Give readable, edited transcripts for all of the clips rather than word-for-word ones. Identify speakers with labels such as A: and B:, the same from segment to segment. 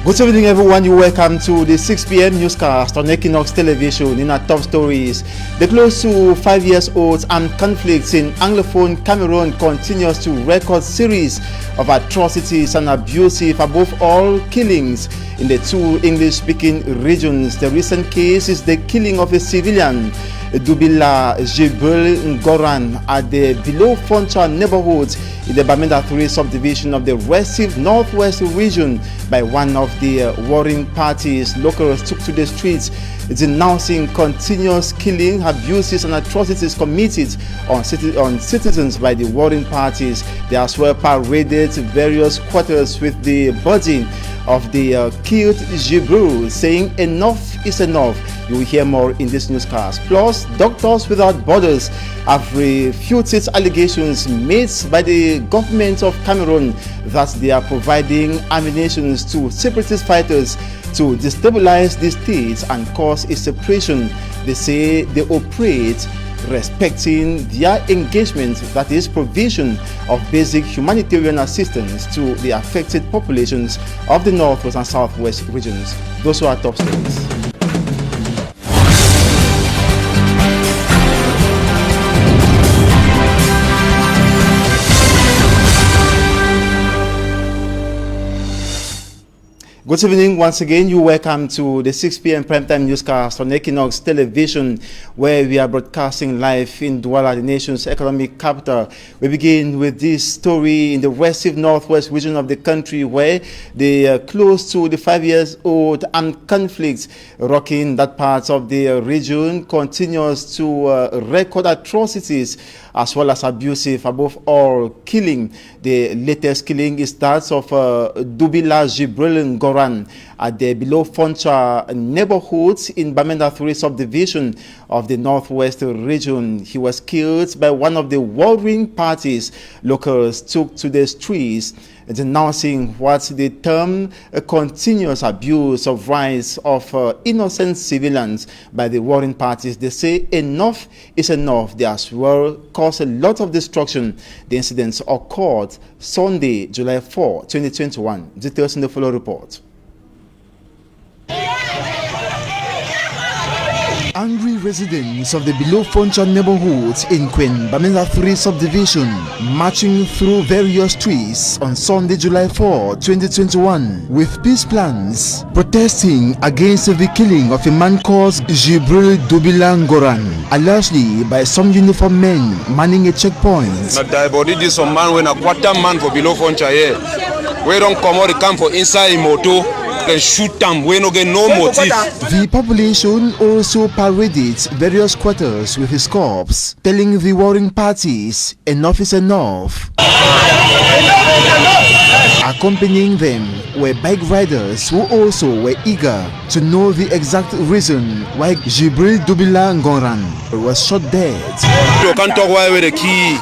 A: Good evening, everyone. You're welcome to the 6 p.m. newscast on Equinoxe Television. In our top stories, the close to 5 years old armed conflicts in Anglophone Cameroon continues to record series of atrocities and abusive, above all, killings in the two English-speaking regions. The recent case is the killing of a civilian, Dubila Jibril Ngoran, at the below Foncha neighborhood in the Bamenda 3 subdivision of the restive northwest region by one of the warring parties. Locals took to the streets denouncing continuous killing, abuses and atrocities committed on citizens by the warring parties. They as well paraded various quarters with the body of the killed Jibril, saying enough is enough. You will hear more in this newscast. Plus, Doctors Without Borders have refuted allegations made by the government of Cameroon that they are providing ammunition to separatist fighters to destabilize the state and cause a separation. They say they operate respecting their engagement, that is provision of basic humanitarian assistance to the affected populations of the northwest and southwest regions. Those are our top stories. Good evening once again. You're welcome to the 6 p.m. primetime newscast on Equinoxe Television, where we are broadcasting live in Douala, the nation's economic capital. We begin with this story in the restive northwest region of the country, where the close to the 5 years old armed conflict rocking that part of the region continues to record atrocities as well as abusive, above all, killing. The latest killing is that of Dubila Jibril Ngoran at the below Foncha neighborhood in Bamenda 3 subdivision of the northwest region. He was killed by one of the warring parties. Locals took to the streets denouncing what they term a continuous abuse of rights of innocent civilians by the warring parties. They say enough is enough. They as well caused a lot of destruction. The incidents occurred Sunday, July 4, 2021. Details in the following report. Angry residents of the below Foncha neighborhood in Queen Bamenda 3 subdivision marching through various streets on Sunday, July 4, 2021 with peace plans, protesting against the killing of a man called Jibril Dubila Ngoran, allegedly by some uniformed men manning a checkpoint.
B: This some man when a quarter man for below Foncha here. We don't come out the camp for inside moto. Shoot them, we don't get no motive.
A: The population also paraded various quarters with his corpse, telling the warring parties enough is enough. Accompanying them were bike riders who also were eager to know the exact reason why Jibril Dubila Ngoran was shot dead.
B: You can't talk why with the key.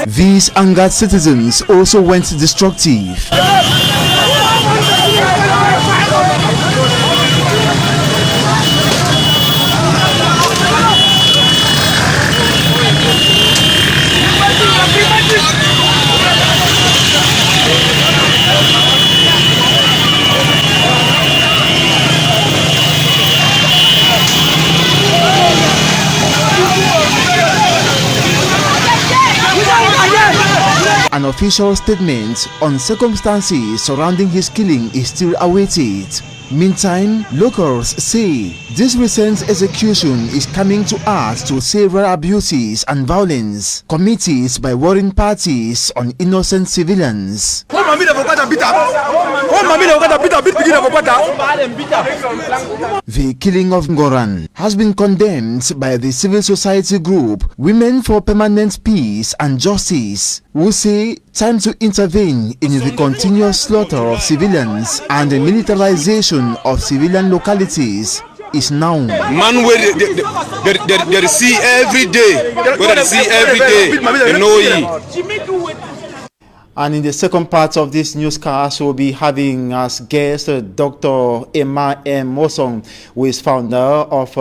A: These angered citizens also went destructive. An official statement on circumstances surrounding his killing is still awaited. Meantime, locals say this recent execution is coming to add to several abuses and violence committed by warring parties on innocent civilians. The killing of Ngoran has been condemned by the civil society group Women for Permanent Peace and Justice, who say time to intervene in the continuous slaughter of civilians and the militarization of civilian localities is now.
B: Man, where they see every day, they know ye.
A: And in the second part of this newscast, we'll be having as guest Dr. Emma M. Mosong, who is founder of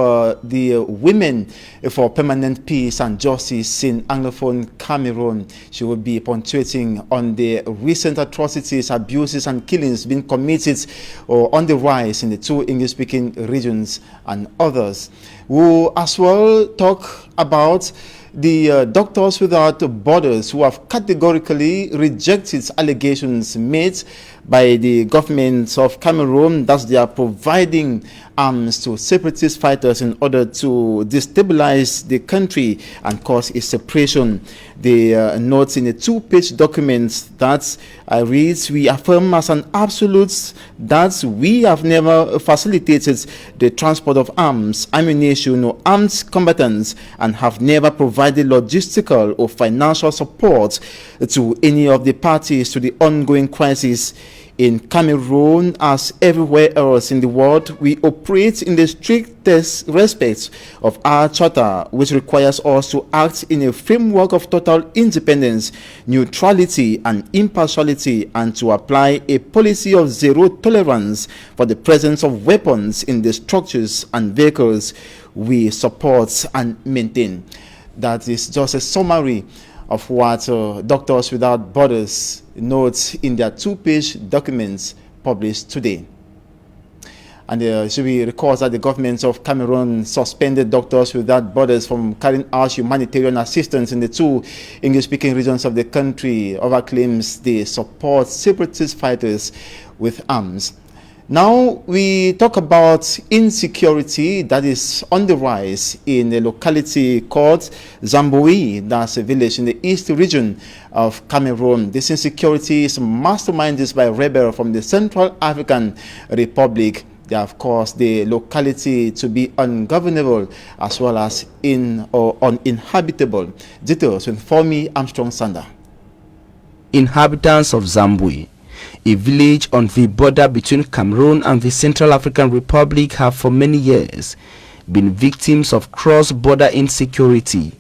A: the Women for Permanent Peace and Justice in Anglophone Cameroon. She will be punctuating on the recent atrocities, abuses, and killings being committed or on the rise in the two English-speaking regions and others. We'll as well talk about the Doctors Without Borders, who have categorically rejected allegations made by the government of Cameroon that they are providing arms to separatist fighters in order to destabilize the country and cause a separation. They note in a two-page document that reads, "We affirm as an absolute that we have never facilitated the transport of arms, ammunition, or armed combatants, and have never provided logistical or financial support to any of the parties to the ongoing crisis. In Cameroon, as everywhere else in the world, we operate in the strictest respect of our charter, which requires us to act in a framework of total independence, neutrality, and impartiality, and to apply a policy of zero tolerance for the presence of weapons in the structures and vehicles we support and maintain." That is just a summary of what Doctors Without Borders notes in their two-page documents published today. And it should be recalled that the government of Cameroon suspended Doctors Without Borders from carrying out humanitarian assistance in the two English-speaking regions of the country over claims they support separatist fighters with arms. Now we talk about insecurity that is on the rise in a locality called Zamboui, that's a village in the east region of Cameroon. This insecurity is masterminded by rebels from the Central African Republic. They have caused the locality to be ungovernable as well as uninhabitable. Details with Formi Armstrong Sander.
C: Inhabitants of Zamboui, a village on the border between Cameroon and the Central African Republic, have for many years been victims of cross-border insecurity.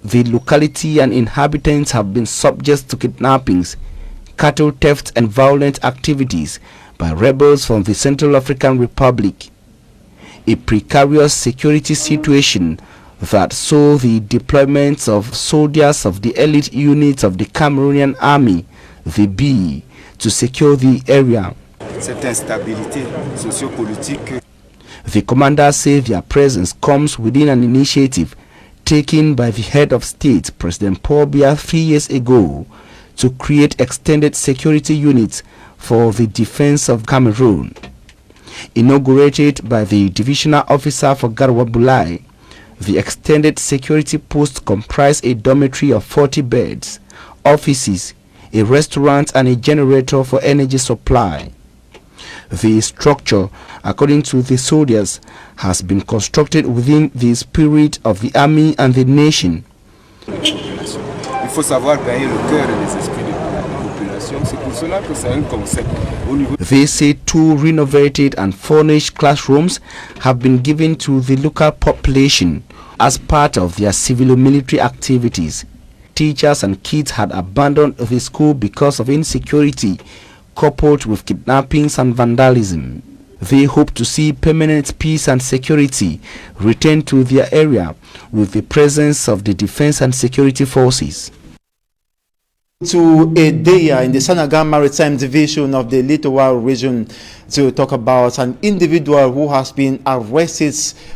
C: The locality and inhabitants have been subject to kidnappings, cattle theft, and violent activities by rebels from the Central African Republic. A precarious security situation that saw the deployment of soldiers of the elite units of the Cameroonian army, the B, to secure the area. The commanders say their presence comes within an initiative taken by the head of state, President Paul Biya, 3 years ago, to create extended security units for the defense of Cameroon. Inaugurated by the divisional officer for Garwa Bulai, the extended security post comprised a dormitory of 40 beds, offices, a restaurant, and a generator for energy supply. The structure, according to the soldiers, has been constructed within the spirit of the army and the nation. They say 2 renovated and furnished classrooms have been given to the local population as part of their civil-military activities. Teachers and kids had abandoned the school because of insecurity coupled with kidnappings and vandalism. They hope to see permanent peace and security return to their area with the presence of the defense and security forces.
A: To Edeya in the Sanaga Maritime Division of the Littoral region to talk about an individual who has been arrested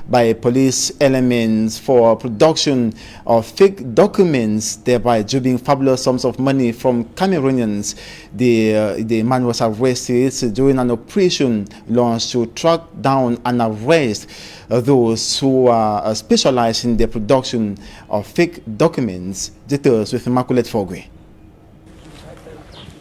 A: by police elements for production of fake documents, thereby juggling fabulous sums of money from Cameroonians. The man was arrested during an operation launched to track down and arrest those who are specialized in the production of fake documents. Details with Immaculate Fogwe.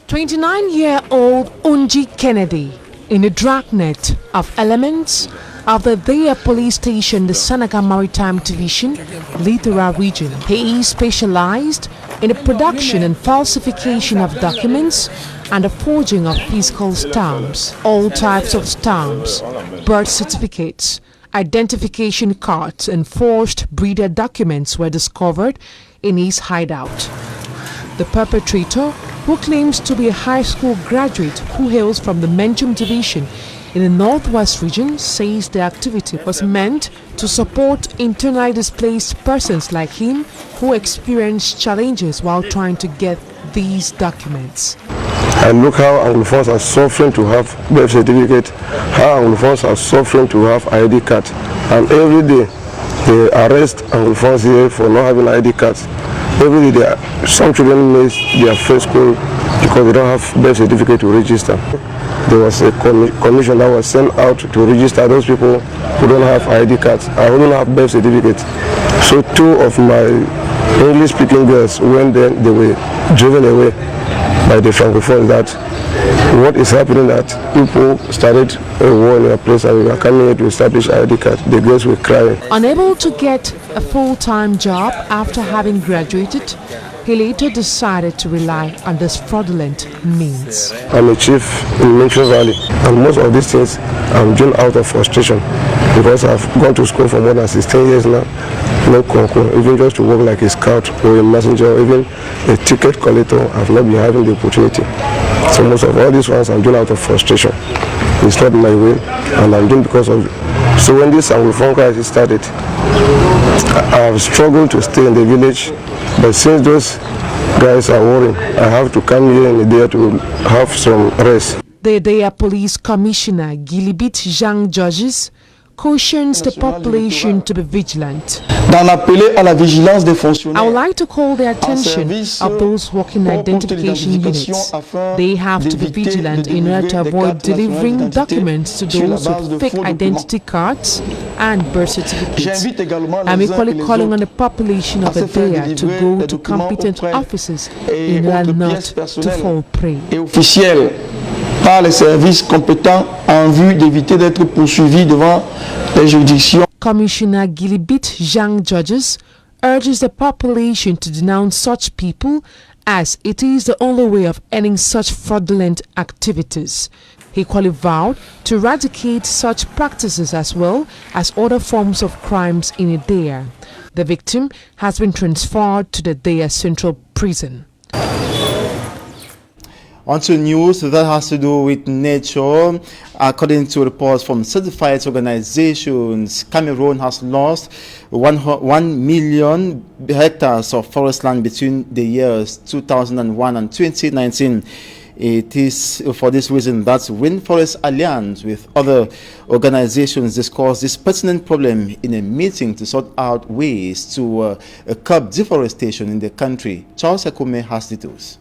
D: 29-year-old Unji Kennedy, in a dragnet of elements of the Edeya police station, the Sanaga Maritime Division, Littoral region. He is specialized in the production and falsification of documents and the forging of fiscal stamps, all types of stamps, birth certificates, identification cards, and forged breeder documents were discovered in his hideout. The perpetrator who claims to be a high school graduate who hails from the Menchum division in the Northwest region, says the activity was meant to support internally displaced persons like him who experience challenges while trying to get these documents.
E: And look how Anglophones are suffering to have birth certificate, how Anglophones are suffering to have ID card. And every day they arrest Anglophones here for not having ID cards. Every day some children miss their first school because they don't have birth certificate to register. There was a commission that was sent out to register those people who don't have ID cards and who don't have birth certificates. So 2 of my English-speaking girls, when they were driven away by the Francophones, that what is happening, that people started a war in a place and we were coming here to establish ID card. The girls were crying.
D: Unable to get a full-time job after having graduated, he later decided to rely on this fraudulent means.
E: I'm a chief in Menchum Valley, and most of these things I'm doing out of frustration because I've gone to school for more than 16 years now. No concours, even just to work like a scout or a messenger or even a ticket collector, I've not been having the opportunity. So most of all these ones I'm doing out of frustration. It's not my way, and I'm doing because of. So when this Anglophone crisis started, I've struggled to stay in the village, but since those guys are worrying, I have to come here in the day to have some rest.
D: The Edea Police Commissioner Gilibit Jean Georges cautions the population to be vigilant. I would like to call the attention of those working identification units. They have to be vigilant in order to avoid delivering documents to those with fake identity cards and birth certificates. I'm equally calling on the population of Edea to go to competent officers in order not to fall prey.
F: Par les services compétents en vue d'éviter d'être poursuivis devant les juridictions.
D: Commissioner Gilibit Jean Georges urges the population to denounce such people as it is the only way of ending such fraudulent activities. He equally vowed to eradicate such practices as well as other forms of crimes in Edea. The victim has been transferred to the Edea Central Prison.
A: On to news that has to do with nature. According to reports from certified organizations, Cameroon has lost 1 million hectares of forest land between the years 2001 and 2019. It is for this reason that Rainforest Alliance with other organizations discussed this pertinent problem in a meeting to sort out ways to curb deforestation in the country. Charles Ekume has details.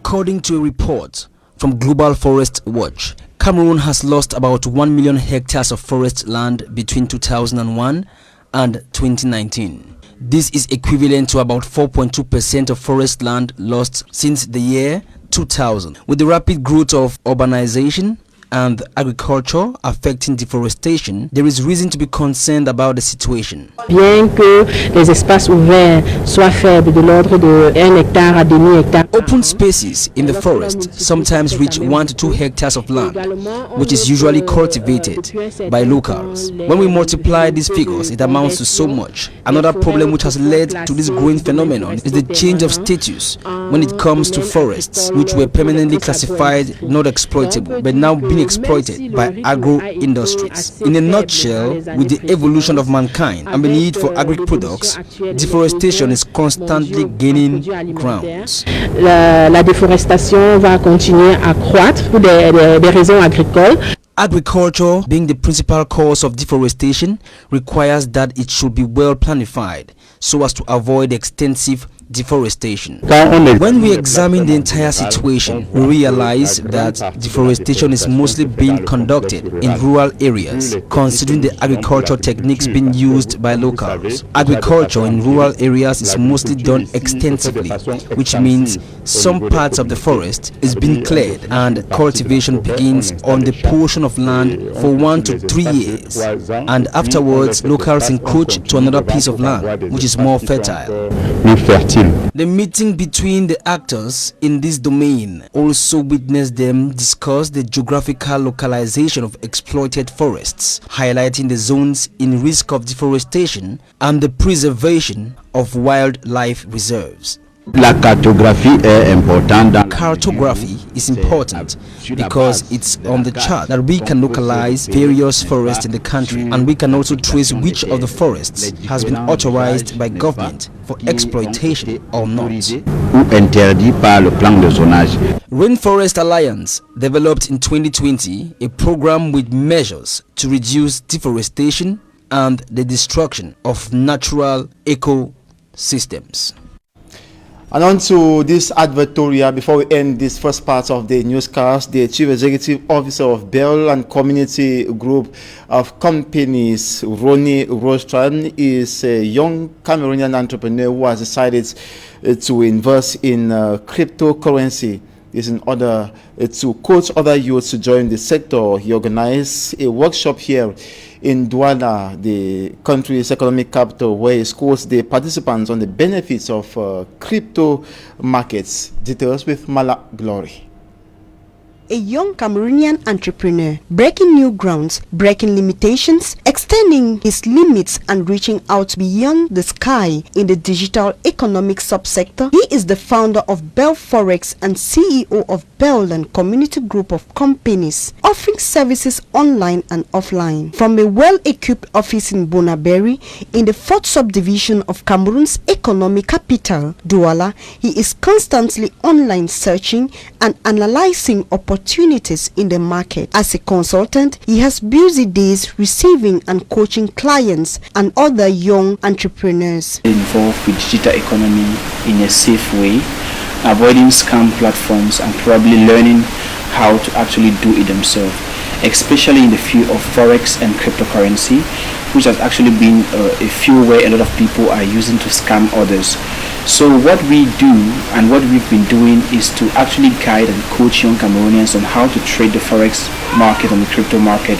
G: According to a report from Global Forest Watch, Cameroon has lost about 1 million hectares of forest land between 2001 and 2019. This is equivalent to about 4.2% of forest land lost since the year 2000. With the rapid growth of urbanization and agriculture affecting deforestation, there is reason to be concerned about the situation.
H: Bien que les espaces ouverts soient faibles de l'ordre de 1 hectare à demi-hectare.
G: Open spaces in the forest sometimes reach 1 to 2 hectares of land, which is usually cultivated by locals. When we multiply these figures, it amounts to so much. Another problem which has led to this growing phenomenon is the change of status when it comes to forests, which were permanently classified not exploitable, but now being exploited by agro-industries. In a nutshell, with the evolution of mankind and the need for agri-products, deforestation is constantly gaining grounds.
H: La déforestation va continuer à croître pour des raisons agricoles.
G: Agriculture, being the principal cause of deforestation, requires that it should be well planified so as to avoid extensive deforestation. When we examine the entire situation, we realize that deforestation is mostly being conducted in rural areas, considering the agricultural techniques being used by locals. Agriculture in rural areas is mostly done extensively, which means some parts of the forest is being cleared and cultivation begins on the portion of land for 1 to 3 years, and afterwards locals encroach to another piece of land which is more fertile. The meeting between the actors in this domain also witnessed them discuss the geographical localization of exploited forests, highlighting the zones in risk of deforestation and the preservation of wildlife reserves.
C: Cartography
G: is important because it's on the chart that we can localize various forests in the country, and we can also trace which of the forests has been authorized by government for exploitation or not. Rainforest Alliance developed in 2020 a program with measures to reduce deforestation and the destruction of natural ecosystems.
A: And on to this advertorial before we end this first part of the newscast. The Chief Executive Officer of Bell and Community Group of Companies, Ronnie Rostran, is a young Cameroonian entrepreneur who has decided to invest in cryptocurrency. This in order to coach other youths to join the sector. He organized a workshop here in Douala, the country's economic capital, where he schools the participants on the benefits of crypto markets. Details with Mala Glory.
I: A young Cameroonian entrepreneur, breaking new grounds, breaking limitations, extending his limits and reaching out beyond the sky in the digital economic subsector. He is the founder of Bell Forex and CEO of Bell and Community Group of Companies, offering services online and offline. From a well-equipped office in Bonaberi, in the 4th subdivision of Cameroon's economic capital, Douala, he is constantly online searching and analyzing opportunities in the market. As a consultant, he has busy days receiving and coaching clients and other young entrepreneurs.
J: Involved with digital economy in a safe way, avoiding scam platforms and probably learning how to actually do it themselves, especially in the field of forex and cryptocurrency, which has actually been a field where a lot of people are using to scam others. So what we do and what we've been doing is to actually guide and coach young Cameroonians on how to trade the forex market and the crypto market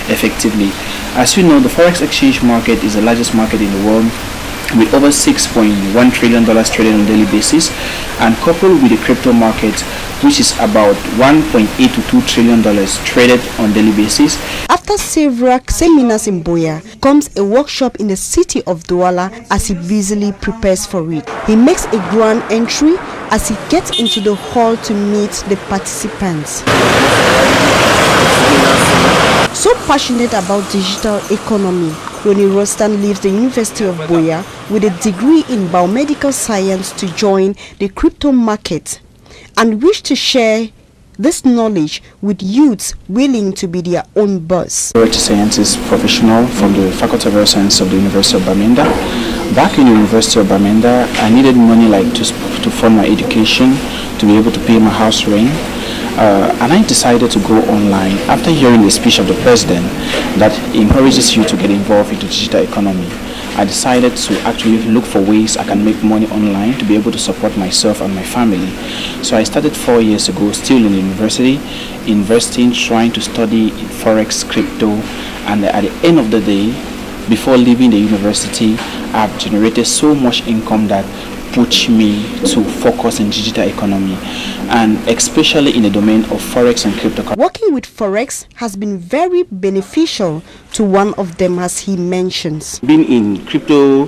J: effectively. As you know, the forex exchange market is the largest market in the world, with over $6.1 trillion traded on a daily basis, and coupled with the crypto market, which is about $1.8 to $2 trillion traded on a daily basis.
I: After several seminars in Boya, comes a workshop in the city of Douala as he busily prepares for it. He makes a grand entry as he gets into the hall to meet the participants. So passionate about digital economy, Ronnie Rostan leaves the University of Boya with a degree in biomedical science to join the crypto market and wish to share this knowledge with youths willing to be their own boss.
J: Data scientist professional from the Faculty of Earth Science of the University of Bamenda. Back in the University of Bamenda, I needed money to fund my education, to be able to pay my house rent. And I decided to go online after hearing the speech of the president that encourages you to get involved into digital economy. I decided to actually look for ways I can make money online to be able to support myself and my family. So I started 4 years ago, still in the university, investing, trying to study forex, crypto, and at the end of the day, before leaving the university, I've generated so much income that pushed me to focus in digital economy, and especially in the domain of forex and cryptocurrency.
I: Working with forex has been very beneficial to one of them, as he mentions.
K: Being in crypto,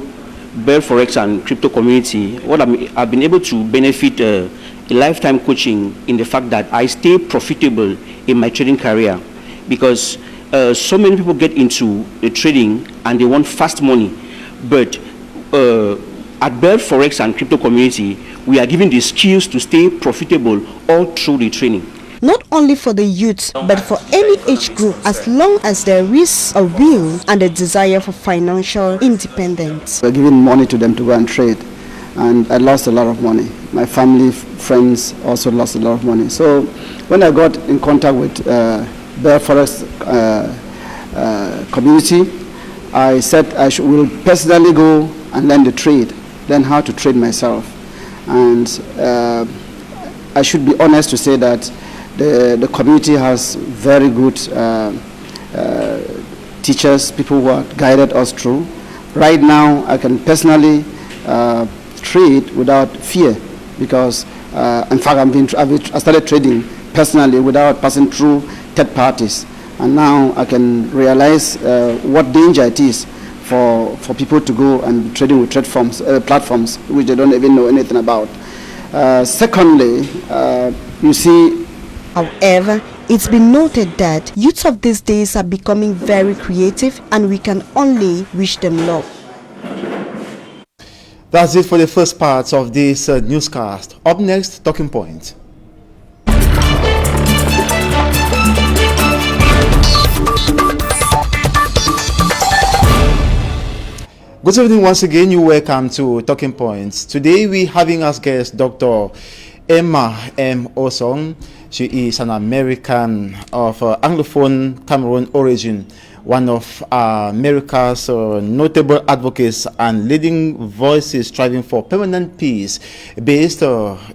K: Bell Forex and crypto community, what I've been able to benefit a lifetime coaching in the fact that I stay profitable in my trading career, because so many people get into the trading and they want fast money, but at Bell Forex and crypto community, we are given the skills to stay profitable all through the training.
I: Not only for the youths, but for any age group, as long as there is a will and a desire for financial independence.
L: We're giving money to them to go and trade, and I lost a lot of money. My family, friends also lost a lot of money. So when I got in contact with Bell Forex community, I said I will personally go and learn the trade, learn how to trade myself. And I should be honest to say that the community has very good teachers, people who have guided us through. Right now, I can personally trade without fear, because in fact I started trading personally without passing through third parties. And now I can realize what danger it is for people to go and be trading with platforms which they don't even know anything about. Secondly, you see,
I: however, it's been noted that youths of these days are becoming very creative, and we can only wish them luck.
A: That's it for the first part of this newscast. Up next, Talking Point. Good evening once again. You're welcome to Talking Points. Today we're having as guest Dr. Emma M. Osong. She is an American of Anglophone Cameroon origin, one of America's notable advocates and leading voices striving for permanent peace based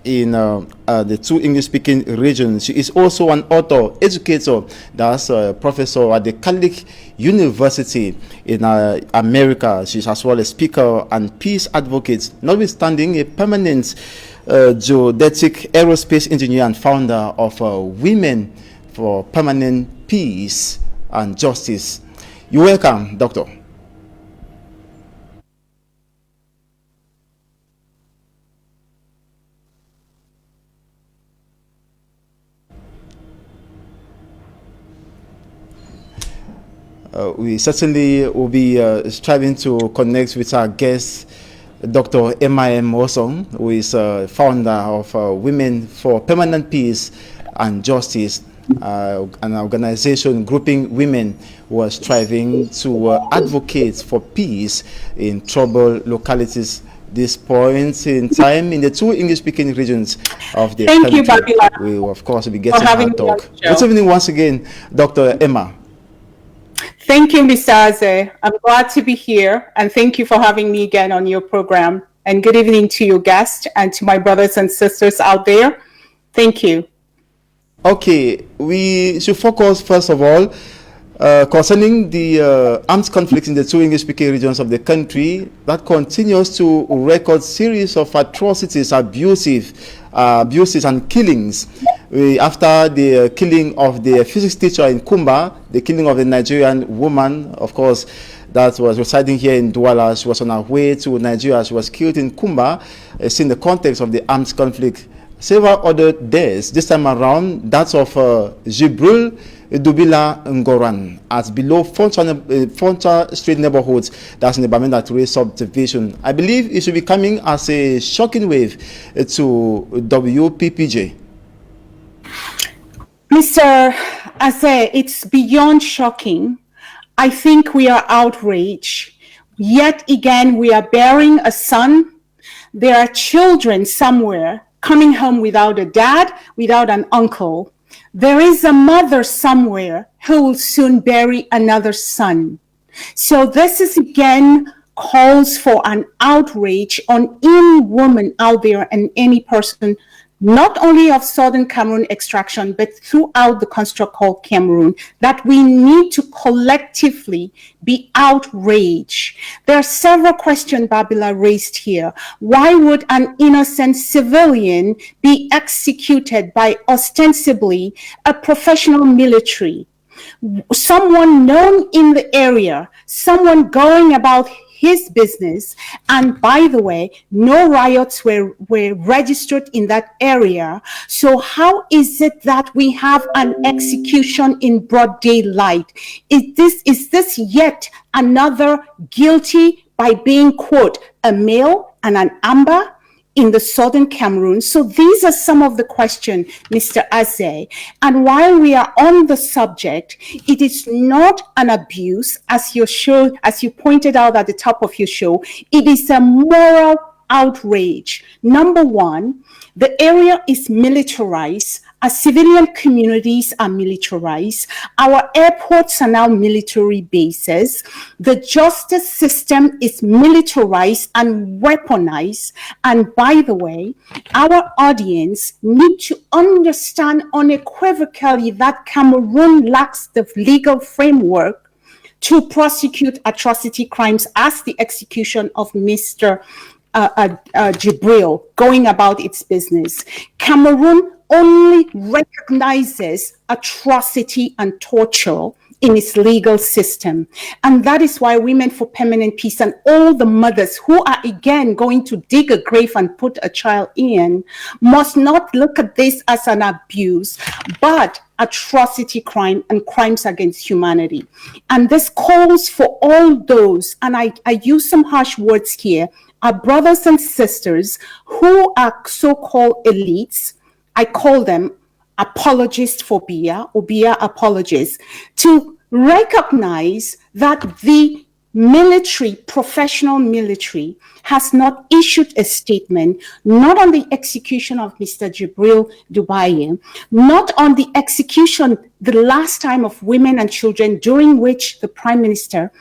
A: in the two English-speaking regions. She is also an author, educator, that's a professor at the Catholic University in America. She's as well a speaker and peace advocate, notwithstanding a permanent geodetic aerospace engineer and founder of Women for Permanent Peace and Justice. You're welcome, Doctor. We certainly will be striving to connect with our guest, Dr. Emma M. Osong, who is founder of Women for Permanent Peace and Justice, an organization grouping women who are striving to advocate for peace in troubled localities. This point in time in the two English-speaking regions of the country. Thank you, Babila. We will, of course, be getting our talk. Good evening once again, Dr. Emma.
M: Thank you, Mr. Aze. I'm glad to be here, and thank you for having me again on your program. And good evening to your guests and to my brothers and sisters out there. Thank you.
A: Okay, we should focus first of all concerning the armed conflict in the two English-speaking regions of the country that continues to record series of atrocities, abuses and killings. After the killing of the physics teacher in Kumba, the killing of the Nigerian woman, of course, that was residing here in Douala. She was on her way to Nigeria. She was killed in Kumba. In the context of the armed conflict. Several other deaths, this time around, that's of Jibril Dubila Ngoran at below Fonta Street neighborhoods, that's in the Bamenda Touré subdivision. I believe it should be coming as a shocking wave to WPPJ.
M: Mr. Aze, it's beyond shocking. I think we are outraged. Yet again, we are bearing a son. There are children somewhere coming home without a dad, without an uncle. There is a mother somewhere who will soon bury another son. So this is again calls for an outrage on any woman out there and any person, not only of Southern Cameroon extraction, but throughout the construct called Cameroon, that we need to collectively be outraged. There are several questions Babila raised here. Why would an innocent civilian be executed by ostensibly a professional military? Someone known in the area, someone going about his business, and by the way, no riots were registered in that area. So how is it that we have an execution in broad daylight? Is this yet another guilty by being, quote, a male and an amber in the Southern Cameroon? So these are some of the questions, Mr. Aze. And while we are on the subject, it is not an abuse, as you pointed out at the top of your show. It is a moral outrage. Number one, the area is militarized. Our civilian communities are militarized. Our airports are now military bases. The justice system is militarized and weaponized. And by the way, our audience need to understand unequivocally that Cameroon lacks the legal framework to prosecute atrocity crimes as the execution of Mr. Jibril going about its business. Cameroon only recognizes atrocity and torture in its legal system. And that is why Women for Permanent Peace and all the mothers who are again going to dig a grave and put a child in must not look at this as an abuse, but atrocity crime and crimes against humanity. And this calls for all those, and I use some harsh words here, our brothers and sisters who are so-called elites. I call them apologists for Biya or Biya apologists, to recognize that the military, professional military, has not issued a statement, not on the execution of Mr. Jibril Dubaye, not on the execution the last time of women and children, during which the Prime Minister,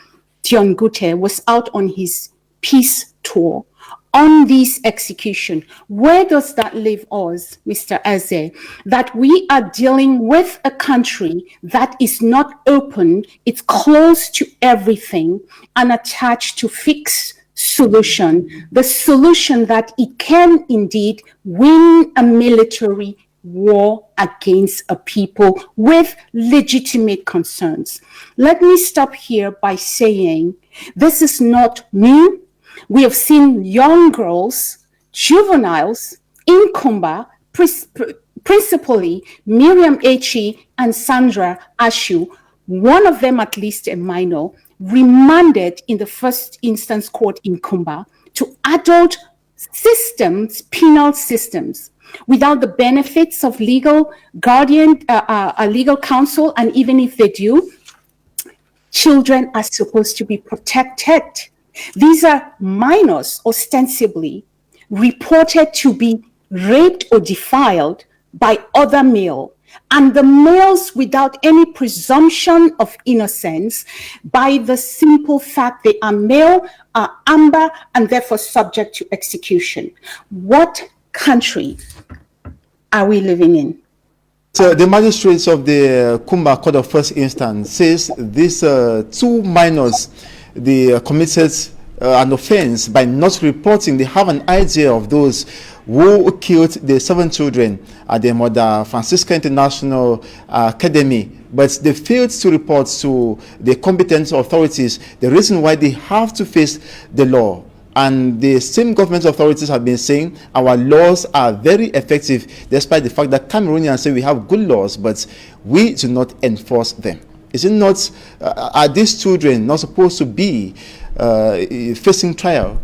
M: Tion Gute, was out on his peace tour. On this execution, where does that leave us, Mr. Eze? That we are dealing with a country that is not open, it's closed to everything and attached to fixed solution, the solution that it can indeed win a military war against a people with legitimate concerns. Let me stop here by saying this is not new. We have seen young girls, juveniles in Kumba, principally Miriam Echi and Sandra Ashu, one of them at least a minor, remanded in the first instance court in Kumba to adult systems, penal systems, without the benefits of legal guardian, a legal counsel, and even if they do, children are supposed to be protected. These are minors, ostensibly, reported to be raped or defiled by other male, and the males, without any presumption of innocence, by the simple fact they are male, are amber, and therefore subject to execution. What country are we living in?
A: So the magistrates of the Kumba Court of First Instance says these two minors, they committed an offense by not reporting. They have an idea of those who killed the 7 children at the Mother Francisca International Academy, but they failed to report to the competent authorities the reason why they have to face the law. And the same government authorities have been saying our laws are very effective, despite the fact that Cameroonians say we have good laws, but we do not enforce them. Is it not, are these children not supposed to be facing trial?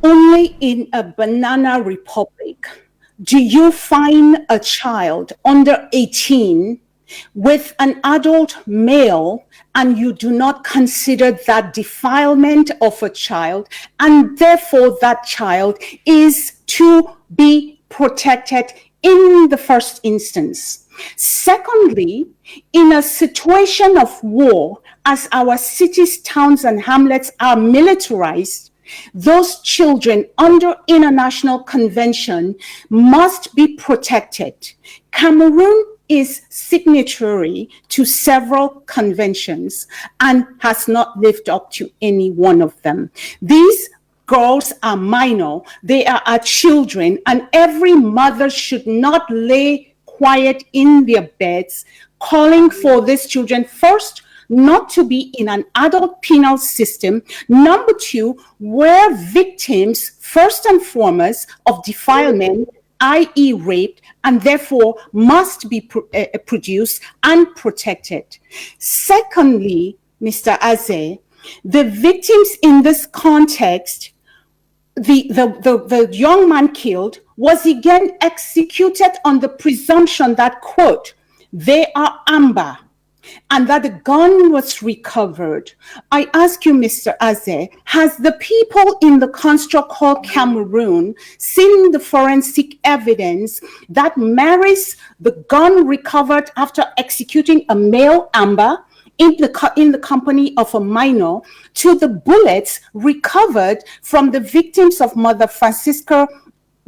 M: Only in a banana republic do you find a child under 18 with an adult male and you do not consider that defilement of a child, and therefore that child is to be protected in the first instance. Secondly, in a situation of war, as our cities, towns, and hamlets are militarized, those children under international convention must be protected. Cameroon is signatory to several conventions and has not lived up to any one of them. These girls are minor, they are our children, and every mother should not lay quiet in their beds, calling for these children, first, not to be in an adult penal system. Number two, where victims, first and foremost, of defilement, i.e. raped, and therefore must be produced and protected. Secondly, Mr. Aze, the victims in this context, the young man killed was again executed on the presumption that, quote, they are amber, and that the gun was recovered. I ask you, Mr. Aze, has the people in the construct called Cameroon seen the forensic evidence that marries the gun recovered after executing a male amber in the company of a minor to the bullets recovered from the victims of Mother Francisca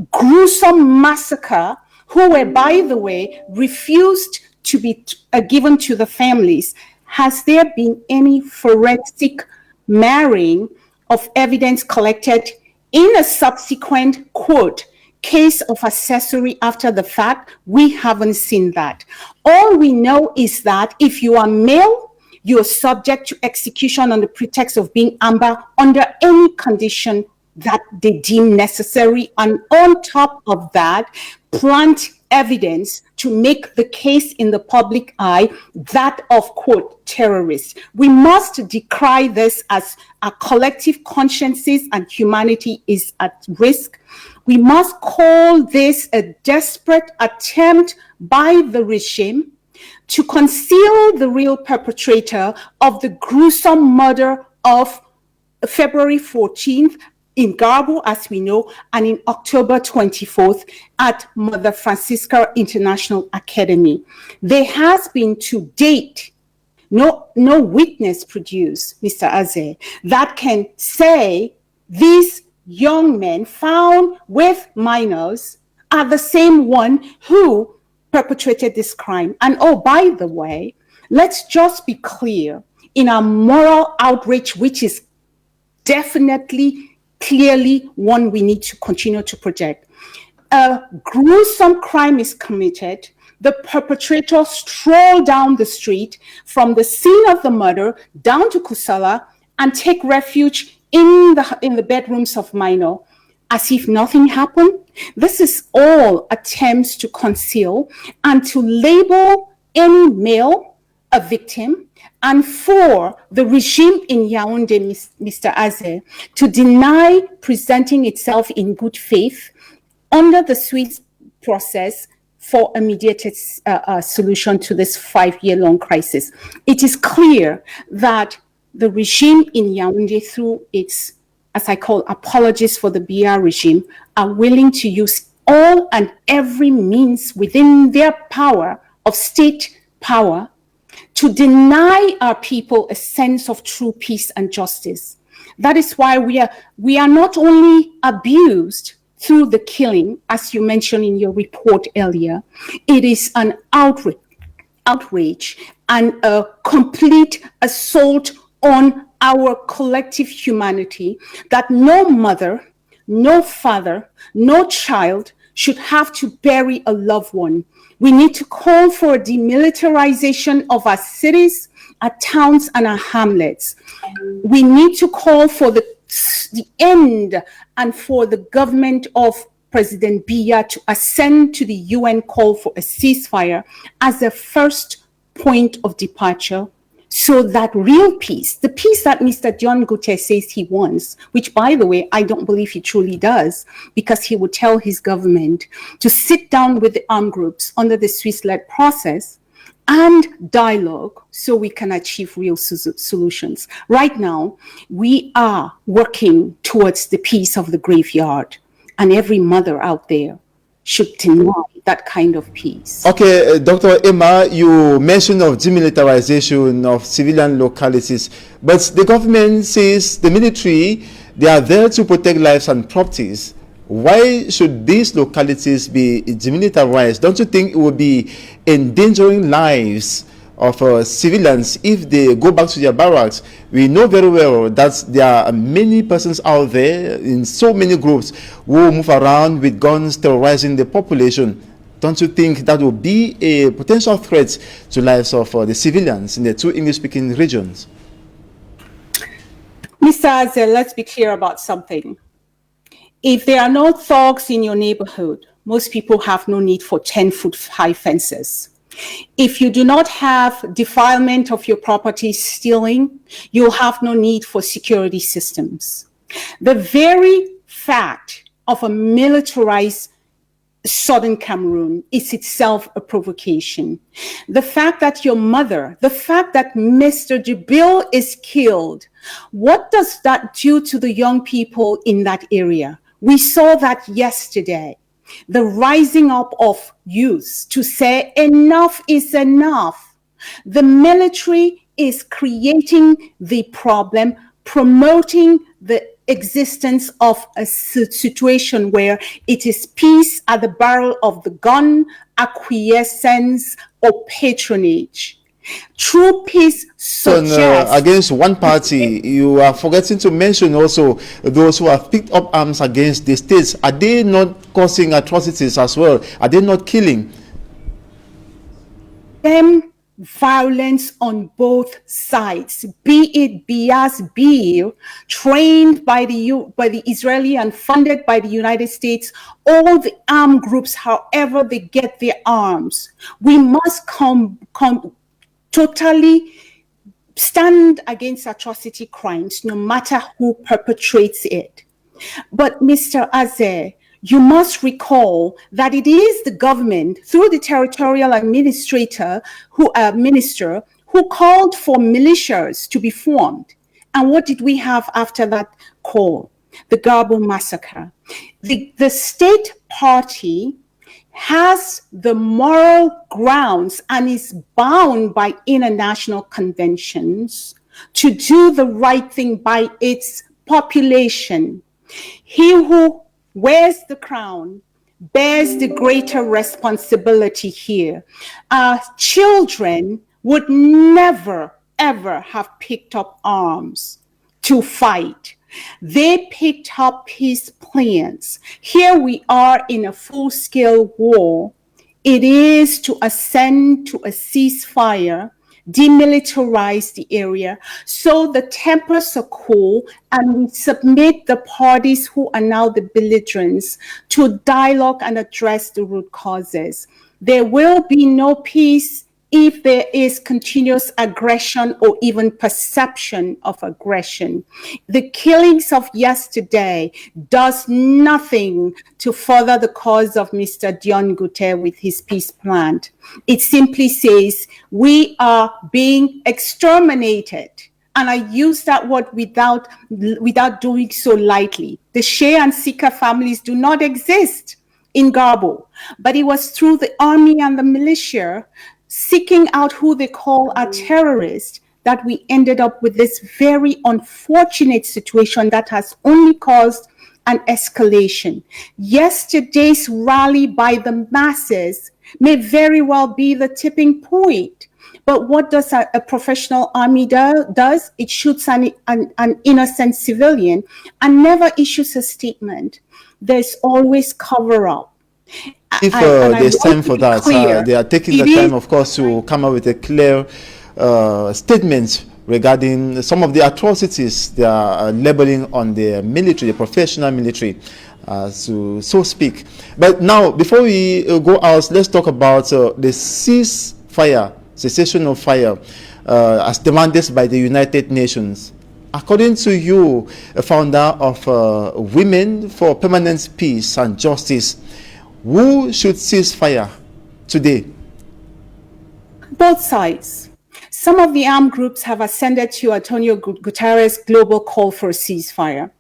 M: gruesome massacre, who were, by the way, refused to be given to the families? Has there been any forensic marrying of evidence collected in a subsequent, quote, case of accessory after the fact, we haven't seen that. All we know is that if you are male, you are subject to execution on the pretext of being amber under any condition that they deem necessary. And on top of that, plant evidence to make the case in the public eye that of, quote, terrorists. We must decry this as our collective consciences and humanity is at risk. We must call this a desperate attempt by the regime to conceal the real perpetrator of the gruesome murder of February 14th in Garbo, as we know, and in October 24th at Mother Francisca International Academy. There has been to date no witness produced, Mr. Aze, that can say these young men found with minors are the same one who perpetrated this crime. And oh, by the way, let's just be clear, in our moral outrage, which is definitely clearly one we need to continue to project. A gruesome crime is committed. The perpetrator stroll down the street from the scene of the murder down to Kusala and take refuge in the bedrooms of minor as if nothing happened. This is all attempts to conceal and to label any male a victim, and for the regime in Yaoundé, Mr. Aze, to deny presenting itself in good faith under the Swiss process for a mediated solution to this 5-year-long crisis. It is clear that the regime in Yaoundé, through its, as I call, apologists for the BR regime, are willing to use all and every means within their power of state power to deny our people a sense of true peace and justice. That is why we are not only abused through the killing, as you mentioned in your report earlier, it is an outrage and a complete assault on our collective humanity that no mother, no father, no child should have to bury a loved one. We need to call for a demilitarization of our cities, our towns, and our hamlets. We need to call for the end and for the government of President Biya to ascend to the UN call for a ceasefire as a first point of departure, so that real peace, the peace that Mr. John Gute says he wants, which, by the way, I don't believe he truly does, because he would tell his government to sit down with the armed groups under the Swiss-led process and dialogue so we can achieve real solutions. Right now, we are working towards the peace of the graveyard, and every mother out there should deny that kind of peace.
A: Okay, Dr. Emma, you mentioned of demilitarization of civilian localities, but the government says the military, they are there to protect lives and properties. Why should these localities be demilitarized? Don't you think it would be endangering lives of civilians if they go back to their barracks? We know very well that there are many persons out there in so many groups who move around with guns terrorizing the population. Don't you think that will be a potential threat to lives of the civilians in the two English-speaking regions?
M: Mr. Aze, let's be clear about something. If there are no thugs in your neighborhood, most people have no need for 10-foot high fences. If you do not have defilement of your property, stealing, you'll have no need for security systems. The very fact of a militarized southern Cameroon is itself a provocation. The fact that your mother, the fact that Mr. Jibril is killed, what does that do to the young people in that area? We saw that yesterday. The rising up of youth to say enough is enough. The military is creating the problem, promoting the existence of a situation where it is peace at the barrel of the gun, acquiescence, or patronage. True peace suggests...
A: against one party, you are forgetting to mention also those who have picked up arms against the states. Are they not causing atrocities as well? Are they not killing?
M: Violence on both sides, be it Bias Bill, trained by the Israeli and funded by the United States, all the armed groups, however they get their arms. We must totally stand against atrocity crimes, no matter who perpetrates it. But Mr. Azeh, you must recall that it is the government, through the territorial minister, who called for militias to be formed. And what did we have after that call? The Garbo massacre. The state party has the moral grounds and is bound by international conventions to do the right thing by its population. He who wears the crown bears the greater responsibility here. Our children would never, ever have picked up arms to fight. They picked up peace plans. Here we are in a full-scale war. It is to ascend to a ceasefire, demilitarize the area, so the tempers are cool, and we submit the parties who are now the belligerents to dialogue and address the root causes. There will be no peace if there is continuous aggression or even perception of aggression. The killings of yesterday does nothing to further the cause of Mr. Dion Gute with his peace plan. It simply says we are being exterminated. And I use that word without doing so lightly. The Shea and Sika families do not exist in Garbo, but it was through the army and the militia seeking out who they call a terrorist that we ended up with this very unfortunate situation that has only caused an escalation. Yesterday's rally by the masses may very well be the tipping point. But what does a professional army does? It shoots an innocent civilian and never issues a statement. There's always cover-up.
A: If there's time for that, they are taking the time, of course, to come up with a clear statement regarding some of the atrocities they are labeling on the military, the professional military, so speak. But now, before we go out, let's talk about the cessation of fire, as demanded by the United Nations. According to you, a founder of Women for Permanent Peace and Justice, who should cease fire today?
M: Both sides. Some of the armed groups have ascended to Antonio Guterres' global call for a ceasefire.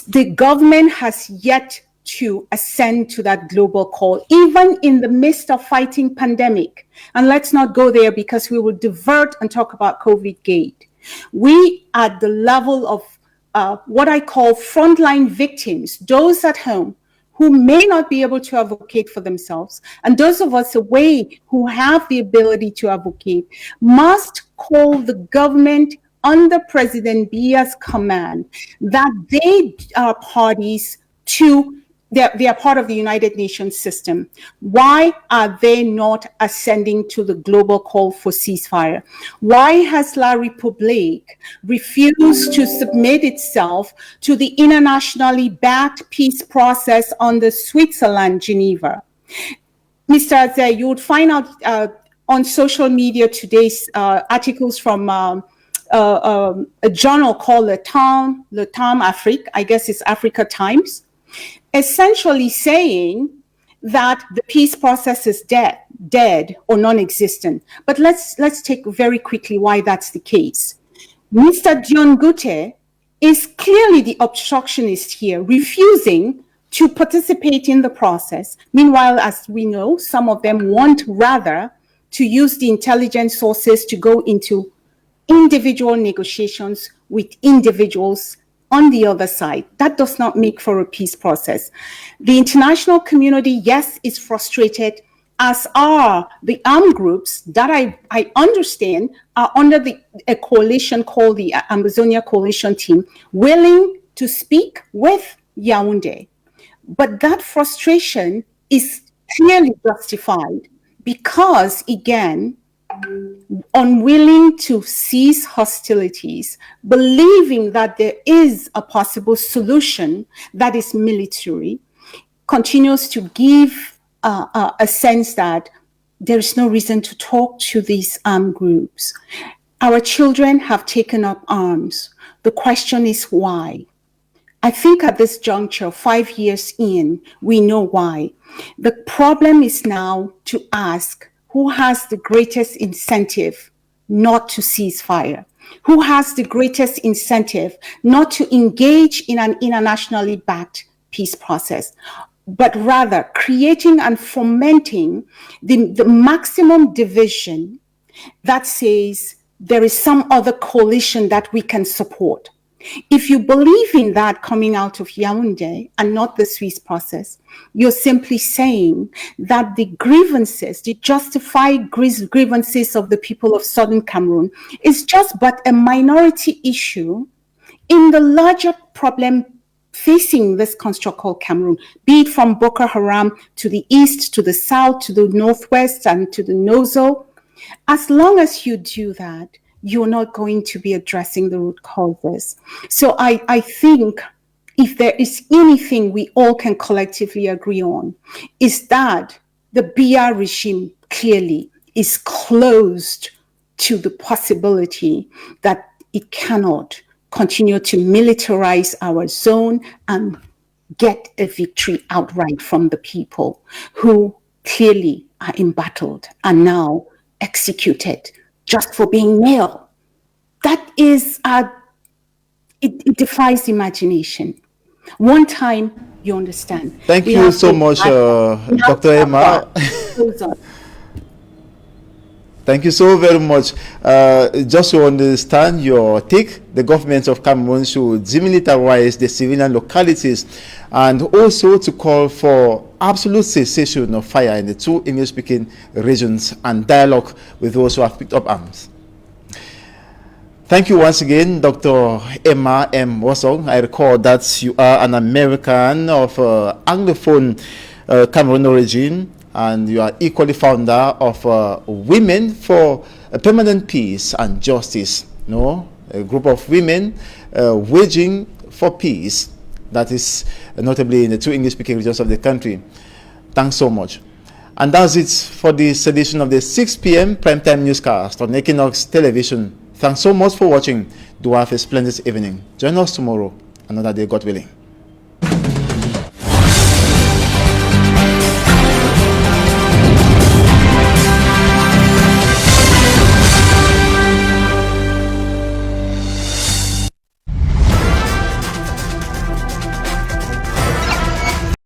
M: The government has yet to ascend to that global call, even in the midst of fighting pandemic. And let's not go there because we will divert and talk about COVID gate. We at the level of what I call frontline victims, those at home who may not be able to advocate for themselves, and those of us away who have the ability to advocate, must call the government under President Biya's command that they are parties to, they are part of the United Nations system. Why are they not ascending to the global call for ceasefire? Why has La République refused to submit itself to the internationally backed peace process under Switzerland, Geneva? Mr. Azeh, you would find out on social media today's articles from a journal called Le Temps Afrique, I guess it's Africa Times, essentially saying that the peace process is dead or non-existent. But let's take very quickly why that's the case. Mr. Dion Gute is clearly the obstructionist here, refusing to participate in the process. Meanwhile, as we know, some of them want rather to use the intelligence sources to go into individual negotiations with individuals on the other side. That does not make for a peace process. The international community, yes, is frustrated as are the armed groups that I understand are under a coalition called the Amazonia Coalition Team, willing to speak with Yaoundé. But that frustration is clearly justified because, again, unwilling to cease hostilities, believing that there is a possible solution that is military, continues to give a sense that there is no reason to talk to these armed groups. Our children have taken up arms. The question is why? I think at this juncture, 5 years in, we know why. The problem is now to ask who has the greatest incentive not to cease fire? Who has the greatest incentive not to engage in an internationally backed peace process, but rather creating and fomenting the maximum division that says there is some other coalition that we can support. If you believe in that coming out of Yaoundé and not the Swiss process, you're simply saying that the grievances, the justified grievances of the people of Southern Cameroon is just but a minority issue in the larger problem facing this construct called Cameroon, be it from Boko Haram to the east, to the south, to the northwest, and to the Nozo. As long as you do that, you're not going to be addressing the root causes. So I think if there is anything we all can collectively agree on, is that the BR regime clearly is closed to the possibility that it cannot continue to militarize our zone and get a victory outright from the people who clearly are embattled and now executed just for being male. That is, it defies imagination. One time, you understand.
A: Thank you so much, Dr. Emma. Thank you so very much. Just to understand your take, the government of Cameroon should demilitarize the civilian localities and also to call for absolute cessation of fire in the two English-speaking regions and dialogue with those who have picked up arms. Thank you once again, Dr. Emma M. Wasong. I recall that you are an American of Anglophone Cameroon origin, and you are equally founder of Women for Permanent Peace and Justice, a group of women waging for peace, that is notably in the two English-speaking regions of the country. Thanks so much. And that's it for this edition of the 6 p.m. primetime newscast on Equinoxe Television. Thanks so much for watching. Do have a splendid evening. Join us tomorrow, another day, God willing.